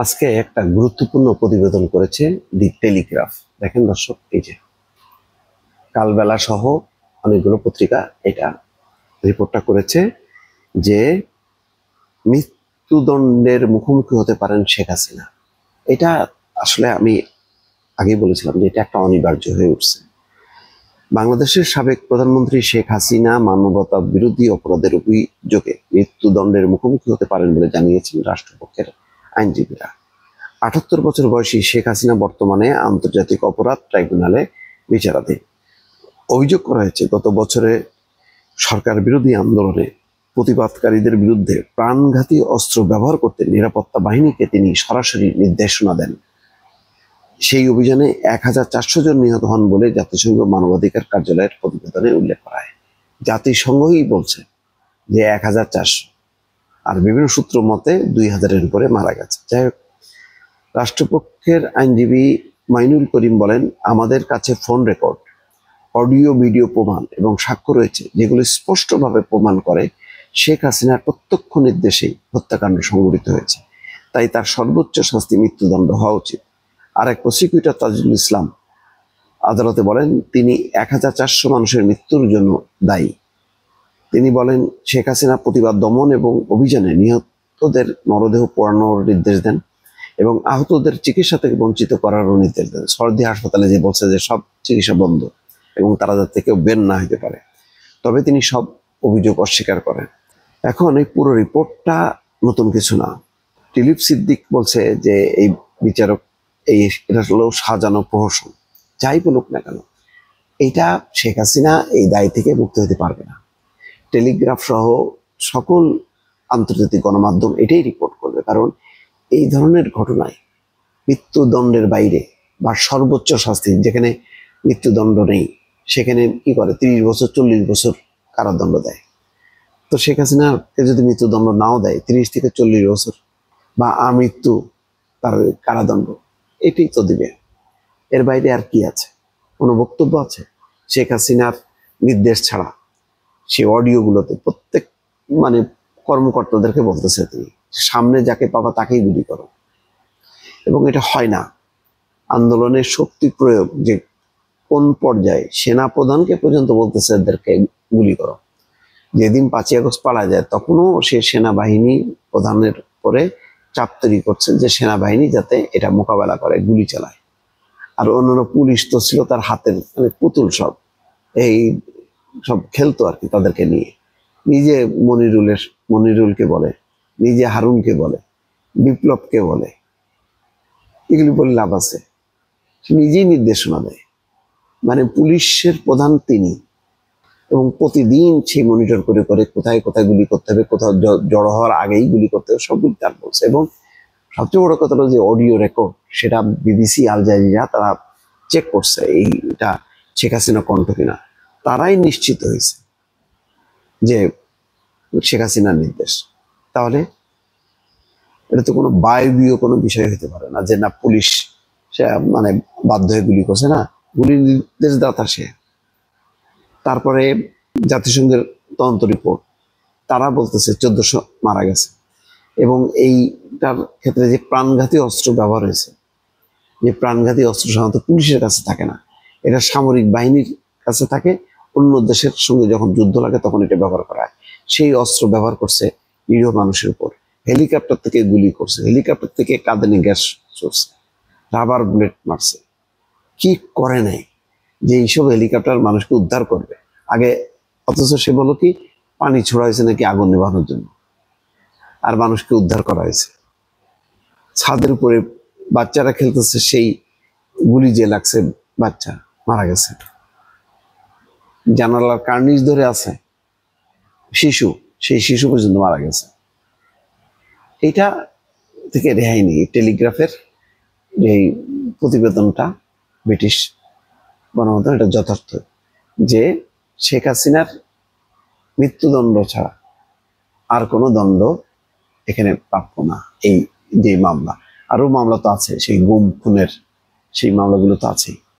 আজকে একটা গুরুত্বপূর্ণ প্রতিবেদন করেছে দি টেলিগ্রাফ। দেখেন দর্শক, এই যে কালবেলা সহ অনেকগুলো পত্রিকা এটা রিপোর্টটা করেছে যে মৃত্যুদণ্ডের মুখোমুখি হতে পারেন শেখ হাসিনা। এটা আসলে আমি আগে বলেছিলাম যে এটা একটা অনিবার্য হয়ে উঠছে। বাংলাদেশের সাবেক প্রধানমন্ত্রী শেখ হাসিনা মানবতা বিরোধী অপরাধের অভিযোগে মৃত্যুদণ্ডের মুখোমুখি হতে পারেন বলে জানিয়েছেন রাষ্ট্রপক্ষের আইনজীবীরা। ৭৮ বছর বয়সী শেখ হাসিনা বর্তমানে আন্তর্জাতিক অপরাধ ট্রাইব্যুনালে বিচারাধীন। অভিযোগ করা হয়েছে, গত বছরে সরকার বিরোধী আন্দোলনে প্রতিবাদকারীদের বিরুদ্ধে প্রাণঘাতী অস্ত্র ব্যবহার করতে নিরাপত্তা বাহিনীকে তিনি সরাসরি নির্দেশনা দেন। সেই অভিযানে ১,৪০০ জন নিহত হন বলে জাতিসংঘ মানবাধিকার কার্যালয়ের প্রতিবেদনে উল্লেখ করা হয়। জাতিসংঘই বলছে যে ১,৪০০, আর বিভিন্ন সূত্র মতে ২,০০০-এর উপরে মারা গেছে। যাই হোক, রাষ্ট্রপক্ষের আইনজীবী মাইনুল করিম বলেন, আমাদের কাছে ফোন রেকর্ড, অডিও ভিডিও প্রমাণ এবং সাক্ষ্য রয়েছে যেগুলো স্পষ্টভাবে প্রমাণ করে শেখ হাসিনার প্রত্যক্ষ নির্দেশেই হত্যাকাণ্ড সংঘটিত হয়েছে। তাই তার সর্বোচ্চ শাস্তি মৃত্যুদণ্ড হওয়া উচিত। আর এক প্রসিকিউটর তাজুল ইসলাম আদালতে বলেন, তিনি ১,৪০০ মানুষের মৃত্যুর জন্য দায়ী। তিনি বলেন, শেখ হাসিনা প্রতিবাদ দমন এবং অভিযানে নিহতদের মরদেহ পোড়ানোর নির্দেশ দেন এবং আহতদের চিকিৎসা থেকে বঞ্চিত করারও নির্দেশ দেন। সর্দি হাসপাতালে যে বলছে যে সব চিকিৎসা বন্ধ এবং তারা যাতে কেউ বের না হতে পারে। তবে তিনি সব অভিযোগ অস্বীকার করেন। এখন এই পুরো রিপোর্টটা নতুন কিছু না। টিলিপ সিদ্দিক বলছে যে এই বিচারক এটা হলো সাজানো প্রহসন। যাই বলুক না কেন, এইটা শেখ হাসিনা এই দায় থেকে মুক্ত হতে পারবে না। টেলিগ্রাফ সহ সকল আন্তর্জাতিক গণমাধ্যম এটাই রিপোর্ট করবে, কারণ এই ধরনের ঘটনায় মৃত্যুদণ্ডের বাইরে বা সর্বোচ্চ শাস্তি, যেখানে মৃত্যুদণ্ড নেই সেখানে কি করে ৩০ বছর ৪০ বছর কারাদণ্ড দেয়। তো শেখ হাসিনাকে যদি মৃত্যুদণ্ড নাও দেয় ৩০ থেকে ৪০ বছর বা আমৃত্যু তার কারাদণ্ড, এটাই তো দিবে। এর বাইরে আর কি আছে? কোনো বক্তব্য আছে? শেখ হাসিনার নির্দেশ ছাড়া সে অডিওগুলোতে প্রত্যেক কর্মকর্তাদেরকে বলতেছে, তিনি সামনে যাকে পাবা তাকেই গুলি করো। এবং এটা হয় না। আন্দোলনের শক্তি প্রয়োগ যে কোন পর্যায়ে, সেনা প্রধানকে পর্যন্ত বলতেছে এদেরকে গুলি করো। যেদিন ৫ই আগস্ট পালা যায় তখনও সে সেনাবাহিনী প্রধানের পরে চাপ তৈরি করছে যে সেনাবাহিনী যাতে এটা মোকাবেলা করে, গুলি চালায়। আর অন্যান্য পুলিশ তো ছিল তার হাতের পুতুল, এই সব খেলতো আর কি তাদেরকে নিয়ে। নিজে মনিরুলকে বলে, নিজে হারুনকে বলে, বিপ্লবকে বলে, এগুলি বলে লাভ আছে? সে নিজেই নির্দেশনা দেয়। পুলিশের প্রধান তিনি, এবং প্রতিদিন সে মনিটর করে করে কোথায় কোথায় গুলি করতে হবে, কোথাও জড়ো হওয়ার আগেই গুলি করতে হবে, সবগুলি তার বলছে। এবং সবচেয়ে বড় কথা হলো যে অডিও রেকর্ড, সেটা বিবিসি, আল জাজিরা তারা চেক করছে এইটা শেখ হাসিনা কণ্ঠ কিনা। তারাই নিশ্চিত হয়েছে যে শেখ হাসিনার নির্দেশ। তাহলে এটা তো কোনো বায়বীয় কোনো বিষয় হতে পারে না যে না পুলিশ সে বাধ্য হয়ে গুলি করছে, না, গুলির নির্দেশদাতা সে। তারপরে জাতিসংঘের তদন্ত রিপোর্ট, তারা বলতেছে ১৪০০ মারা গেছে। এবং এইটার ক্ষেত্রে যে প্রাণঘাতী অস্ত্র ব্যবহার হয়েছে, যে প্রাণঘাতী অস্ত্র সাধারণত পুলিশের কাছে থাকে না, এটা সামরিক বাহিনীর কাছে থাকে। অন্য দেশের সঙ্গে যখন যুদ্ধ লাগে তখন এটা ব্যবহার করা হয়। সেই অস্ত্র ব্যবহার করছে নিরীহ মানুষের উপর। হেলিকপ্টার থেকে গুলি করছে, হেলিকপ্টার থেকে কাঁদানি গ্যাস ছড়ছে, রাবার বুলেট মারছে। কি করে নাই যে এইসব হেলিকপ্টার মানুষকে উদ্ধার করবে আগে? অথচ সে বলো কি পানি ছোড়া হয়েছে নাকি আগুন নেভানোর জন্য, আর মানুষকে উদ্ধার করা হয়েছে। ছাদের উপরে বাচ্চারা খেলতেছে, সেই গুলি যে লাগছে, বাচ্চা মারা গেছে। জানালার কার্নিশ ধরে আছে শিশু, সেই শিশু পর্যন্ত মারা গেছে। এইটা থেকে রেহাই নেই। টেলিগ্রাফের এই প্রতিবেদনটা ব্রিটিশ গণমাধ্যম, এটা যথার্থ যে শেখ হাসিনার মৃত্যুদণ্ড ছাড়া আর কোনো দণ্ড এখানে প্রাপ্য না। এই যে মামলা, আরো মামলা তো আছে, সেই গুম খুনের সেই মামলাগুলো তো আছেই।